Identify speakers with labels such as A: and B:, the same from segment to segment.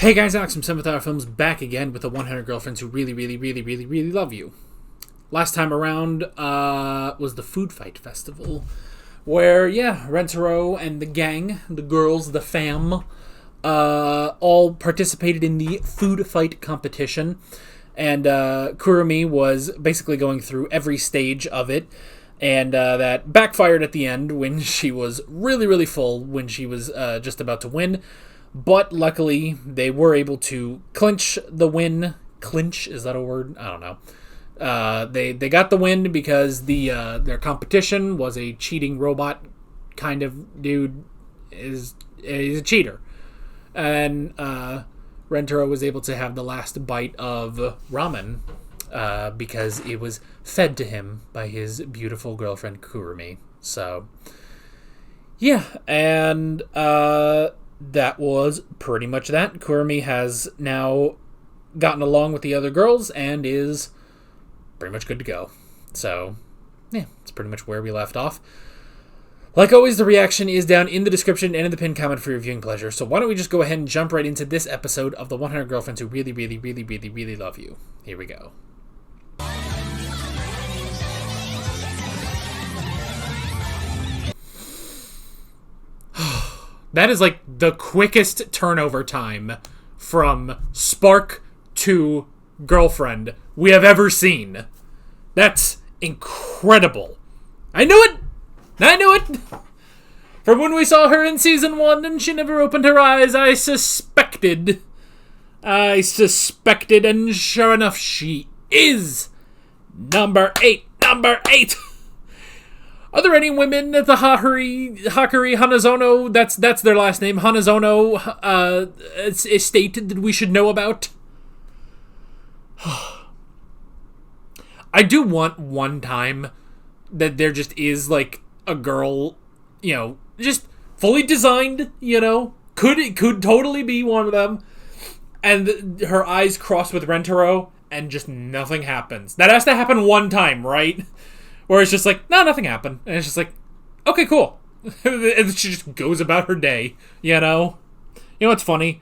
A: Hey guys, Alex from 7th Hour Films back again with the 100 Girlfriends Who Really, Really, Really, Really, Really Love You. Last time around was the Food Fight Festival, where, Rentaro and the gang, the girls, the fam, all participated in the food fight competition, and Kurumi was basically going through every stage of it, and that backfired at the end when she was really, really full when she was just about to win. But luckily, they were able to clinch the win. Clinch? Is that a word? I don't know. They got the win because their competition was a cheating robot kind of dude. He's a cheater. And Rentaro was able to have the last bite of ramen because it was fed to him by his beautiful girlfriend Kurumi. So, yeah. And that was pretty much that. Kurumi has now gotten along with the other girls and is pretty much good to go. So, yeah, it's pretty much where we left off. Like always, the reaction is down in the description and in the pinned comment for your viewing pleasure. So why don't we just go ahead and jump right into this episode of the 100 Girlfriends Who Really, Really, Really, Really, Really Love You. Here we go. That is like the quickest turnover time from spark to girlfriend we have ever seen. That's incredible. I knew it! From when we saw her in season 1 and she never opened her eyes, I suspected, and sure enough, she is number 8. Are there any women at the Hakari Hanazono, that's their last name, Hanazono estate that we should know about? I do want one time that there just is, like, a girl, just fully designed, could totally be one of them, and her eyes cross with Rentaro, and just nothing happens. That has to happen one time, right? Where it's just like, no, nothing happened. And it's just like, okay, cool. And she just goes about her day, You know what's funny?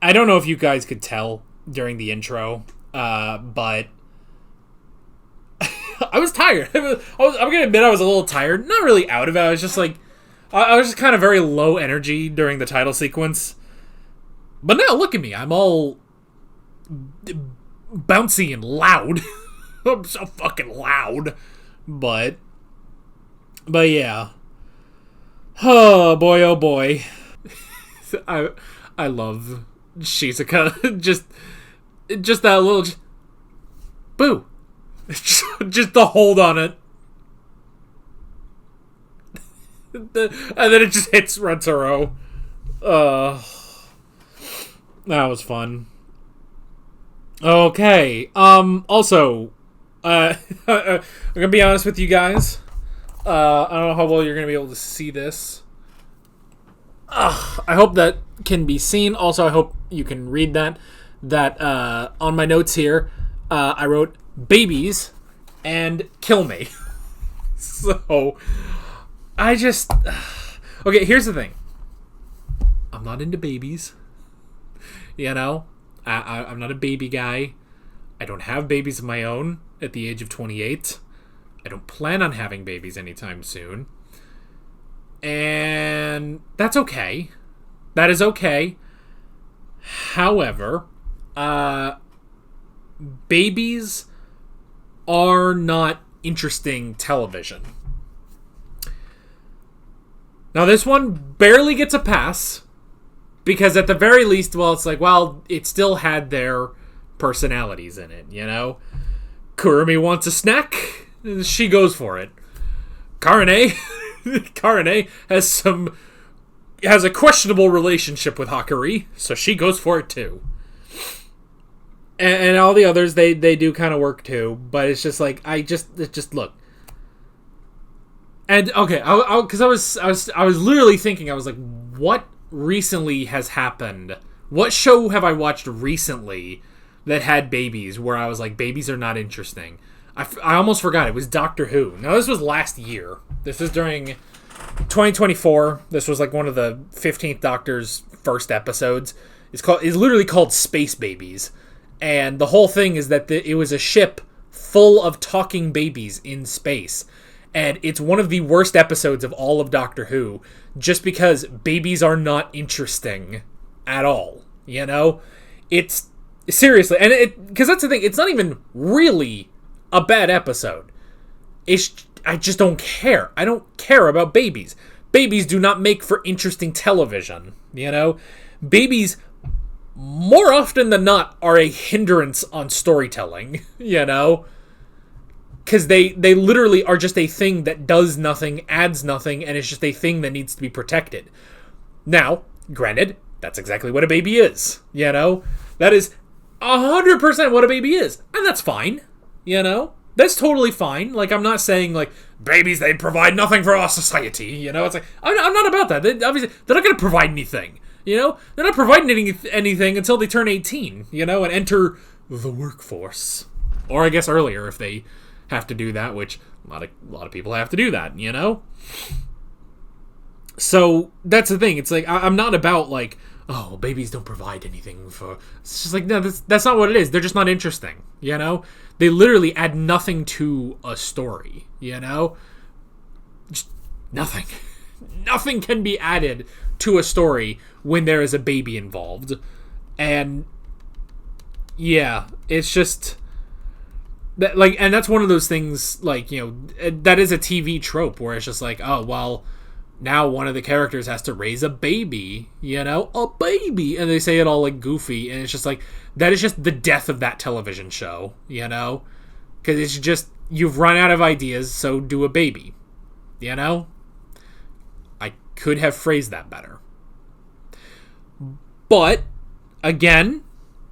A: I don't know if you guys could tell during the intro, but I was tired. I'm going to admit I was a little tired. Not really out of it. I was just like, I was just kind of very low energy during the title sequence. But now, look at me. I'm all bouncy and loud. I'm so fucking loud. But yeah. Oh boy. I love Shizuka. just that little boo. Just the hold on it. And then it just hits Rentaro. That was fun. Okay. Also, I'm gonna be honest with you guys. I don't know how well you're gonna be able to see this. I hope that can be seen. Also, I hope you can read that. That on my notes here, I wrote babies and kill me. So, I just okay. Here's the thing. I'm not into babies. I'm not a baby guy. I don't have babies of my own at the age of 28. I don't plan on having babies anytime soon. And that's okay. That is okay. However, babies are not interesting television. Now, this one barely gets a pass because at the very least, it's like, it still had their personalities in it, Kurumi wants a snack, she goes for it. Karane has a questionable relationship with Hakari, so she goes for it too. And all the others, they do kind of work too, but it's just like, just look. And okay, because I was literally thinking, I was like, what recently has happened? What show have I watched recently that had babies where I was like, babies are not interesting? I almost forgot. It was Doctor Who. Now, this was last year. This was during 2024. This was like one of the 15th Doctor's first episodes. It's literally called Space Babies. And the whole thing is that it was a ship full of talking babies in space. And it's one of the worst episodes of all of Doctor Who, just because babies are not interesting at all, you know? It's, seriously, and because that's the thing, it's not even really a bad episode. I just don't care. I don't care about babies. Babies do not make for interesting television, you know? Babies, more often than not, are a hindrance on storytelling, you know? Because they literally are just a thing that does nothing, adds nothing, and it's just a thing that needs to be protected. Now, granted, that's exactly what a baby is, you know? That is 100% what a baby is, and that's fine, you know? That's totally fine. Like, I'm not saying, like, babies, they provide nothing for our society, you know? It's like, I'm not about that. Obviously, they're not going to provide anything, you know? They're not providing anything until they turn 18, you know, and enter the workforce. Or I guess earlier if they have to do that, which a lot of people have to do that, you know? So that's the thing. It's like, I'm not about like, oh, babies don't provide anything for... It's just like, no, that's not what it is. They're just not interesting, you know? They literally add nothing to a story, you know? Just nothing. Nothing can be added to a story when there is a baby involved. And yeah, it's just... That, like, and that's one of those things, like, you know, that is a TV trope where it's just like, oh, well, now one of the characters has to raise a baby, you know, a baby, and they say it all like goofy, and it's just like, that is just the death of that television show, you know, because it's just, you've run out of ideas, so do a baby, you know. I could have phrased that better, but again,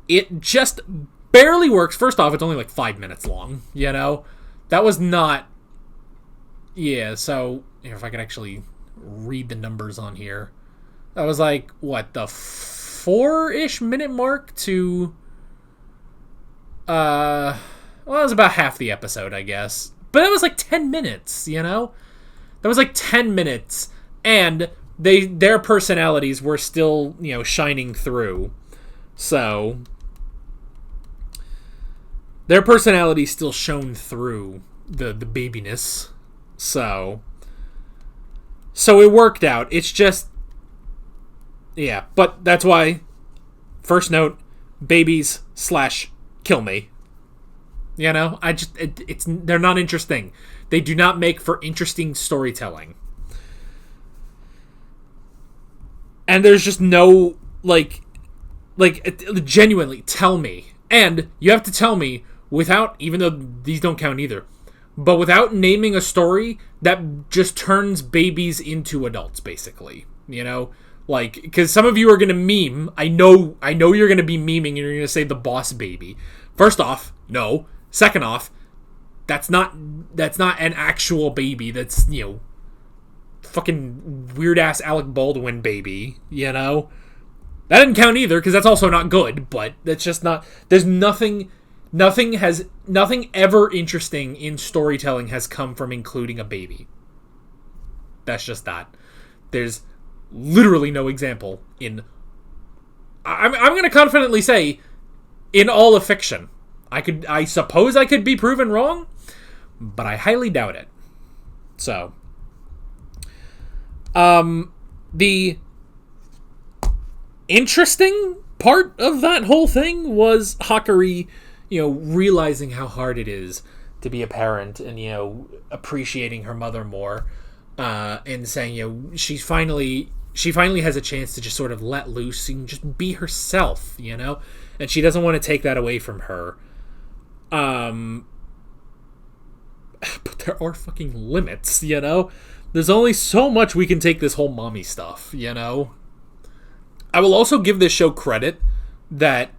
A: it just barely works. First off, it's only like 5 minutes long, you know? That was not... Yeah, so... Here, if I could actually read the numbers on here. That was like, what, the 4-ish minute mark to... Well, that was about half the episode, I guess. But that was like 10 minutes, you know? That was like 10 minutes, and their personalities were still, you know, shining through. So... Their personality still shone through the babiness. So it worked out. It's just... Yeah, but that's why... First note, babies / kill me. You know? They're not interesting. They do not make for interesting storytelling. And there's just no, like, genuinely, tell me. And you have to tell me without, even though these don't count either, but without naming a story that just turns babies into adults, basically. You know? Like, because some of you are going to meme. I know you're going to be memeing and you're going to say the boss baby. First off, no. Second off, that's not an actual baby. That's, you know, fucking weird-ass Alec Baldwin baby, you know? That didn't count either, because that's also not good, but that's just not... There's nothing ever interesting in storytelling has come from including a baby. That's just that. There's literally no example in... I'm going to confidently say, in all of fiction. I suppose I could be proven wrong, but I highly doubt it. So... the interesting part of that whole thing was Hakari, you know, realizing how hard it is to be a parent and, you know, appreciating her mother more, and saying, you know, she finally has a chance to just sort of let loose and just be herself, you know, and she doesn't want to take that away from her. But there are fucking limits, you know? There's only so much we can take this whole mommy stuff, you know? I will also give this show credit that...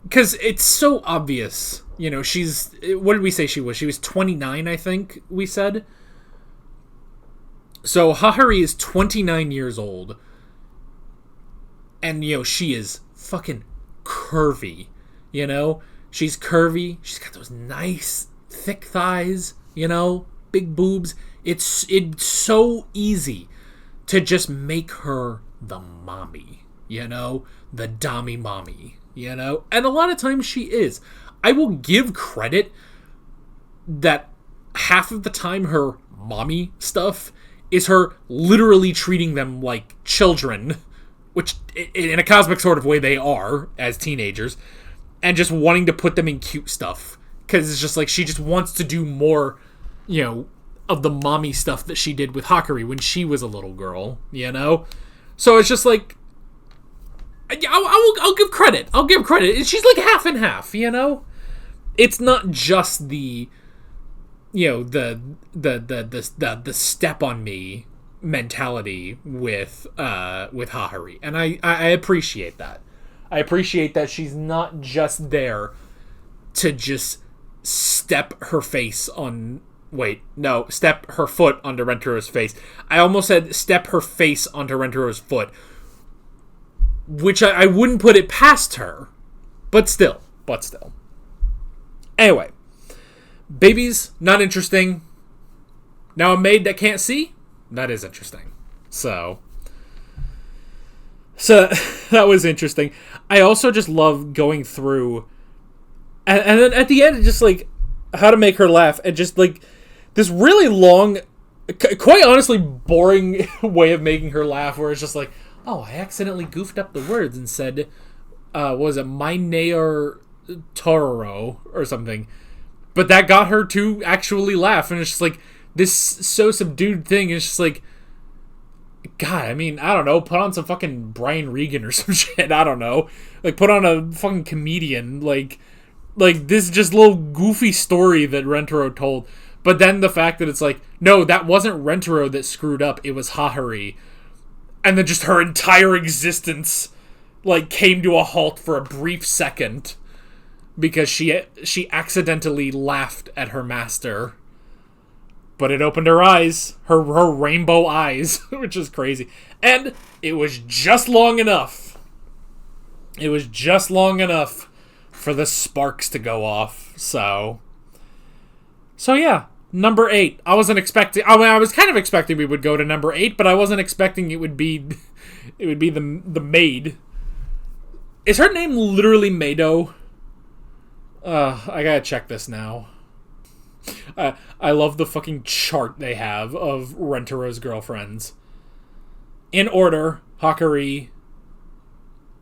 A: Because it's so obvious, you know, she's... What did we say she was? She was 29, I think we said. So Hahari is 29 years old. And, you know, she is fucking curvy, you know? She's curvy. She's got those nice, thick thighs, you know? Big boobs. It's so easy to just make her the mommy, you know, the Dami mommy, you know? And a lot of times she is. I will give credit that half of the time her mommy stuff is her literally treating them like children, which in a cosmic sort of way they are as teenagers, and just wanting to put them in cute stuff. Because it's just like she just wants to do more, you know, of the mommy stuff that she did with Hakari when she was a little girl, you know? So it's just like, I'll give credit. I'll give credit. She's like half and half, you know? It's not just the, you know, the step on me mentality with Hahari. And I appreciate that. I appreciate that she's not just there to just step her foot onto Rentero's face. I almost said step her face onto Rentero's foot, which I wouldn't put it past her, but still. Anyway, babies, not interesting. Now a maid that can't see, that is interesting. So that was interesting. I also just love going through, and then at the end, just like how to make her laugh, and just like this really long, quite honestly boring way of making her laugh, where it's just like, oh, I accidentally goofed up the words and said, was it my Nair Tororo or something? But that got her to actually laugh, and it's just like this so subdued thing is just like, God, I mean, I don't know, put on some fucking Brian Regan or some shit, I don't know. Like, put on a fucking comedian, like this just little goofy story that Rentaro told. But then the fact that it's like, no, that wasn't Rentaro that screwed up, it was Hahari. And then just her entire existence, like, came to a halt for a brief second because she accidentally laughed at her master. But it opened her eyes, her rainbow eyes, which is crazy. And it was just long enough. It was just long enough for the sparks to go off. So yeah, number 8. I wasn't expecting. I mean, I was kind of expecting we would go to number 8, but I wasn't expecting it would be the maid. Is her name literally Mado? I gotta check this now. I love the fucking chart they have of Rentaro's girlfriends. In order, Hakari,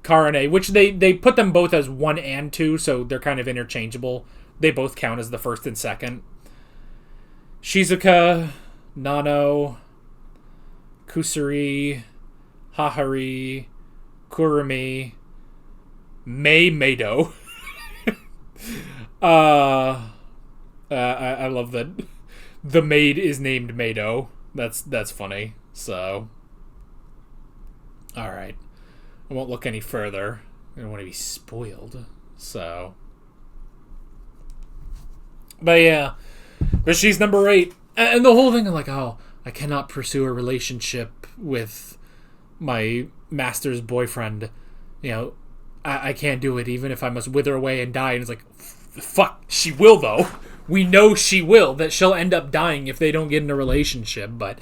A: Karane, which they put them both as 1 and 2, so they're kind of interchangeable. They both count as the first and second. Shizuka, Nano, Kusuri, Hahari, Kurumi, Mado. I love that the maid is named Mado. That's funny. So, all right, I won't look any further. I don't want to be spoiled. So, but yeah, but she's number 8, and the whole thing. I'm like, oh, I cannot pursue a relationship with my master's boyfriend. You know, I can't do it, even if I must wither away and die. And it's like, fuck, she will though. We know she will, that she'll end up dying if they don't get in a relationship. But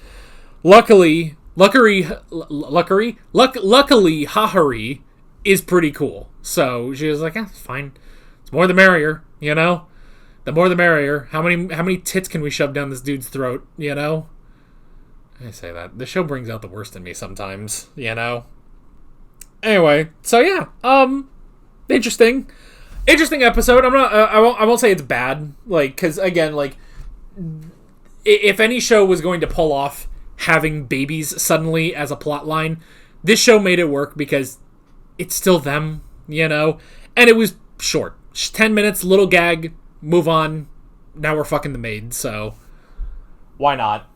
A: luckily, Hahari is pretty cool. So she was like, it's fine. It's more the merrier, you know? The more the merrier. How many tits can we shove down this dude's throat, you know? I say that. The show brings out the worst in me sometimes, you know? Anyway, so yeah. Interesting episode. I won't say it's bad, like, because again, like, if any show was going to pull off having babies suddenly as a plot line, this show made it work because it's still them, you know, and it was short, 10 minutes, little gag, move on. Now we're fucking the maid, so why not?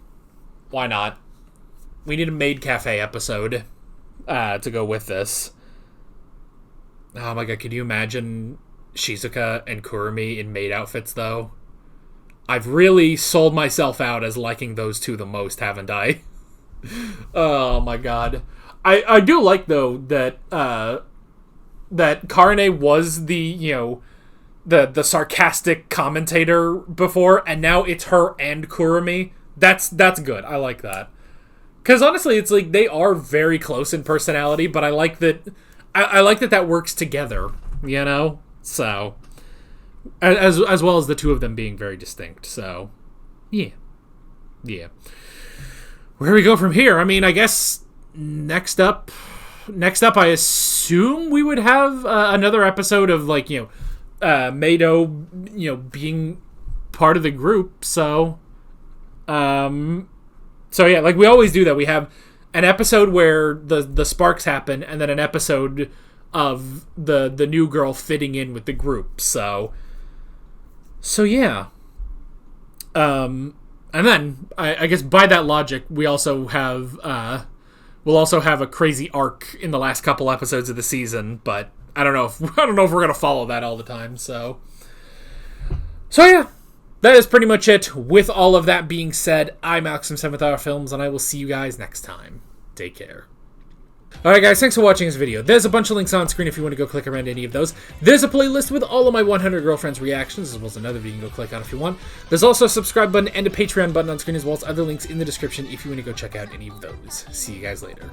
A: We need a maid cafe episode to go with this. Oh my god, can you imagine Shizuka and Kurumi in maid outfits, though? I've really sold myself out as liking those two the most, haven't I? Oh my god. I do like, though, that that Karane was the, you know, the sarcastic commentator before, and now it's her and Kurumi. That's good. I like that. Because honestly, it's like they are very close in personality, but I like that. I like that works together. You know, so as well as the two of them being very distinct. So, yeah. Where do we go from here? I mean, I guess next up, I assume we would have another episode of like Mado, being part of the group. So yeah, like we always do that. We have an episode where the sparks happen, and then an episode of the new girl fitting in with the group. So yeah. And then I guess by that logic, we also have we'll also have a crazy arc in the last couple episodes of the season. But I don't know if we're gonna follow that all the time. So yeah. That is pretty much it. With all of that being said, I'm Alex from 7th Hour Films, and I will see you guys next time. Take care. Alright guys, thanks for watching this video. There's a bunch of links on screen if you want to go click around any of those. There's a playlist with all of my 100 Girlfriends reactions, as well as another video you can go click on if you want. There's also a subscribe button and a Patreon button on screen, as well as other links in the description if you want to go check out any of those. See you guys later.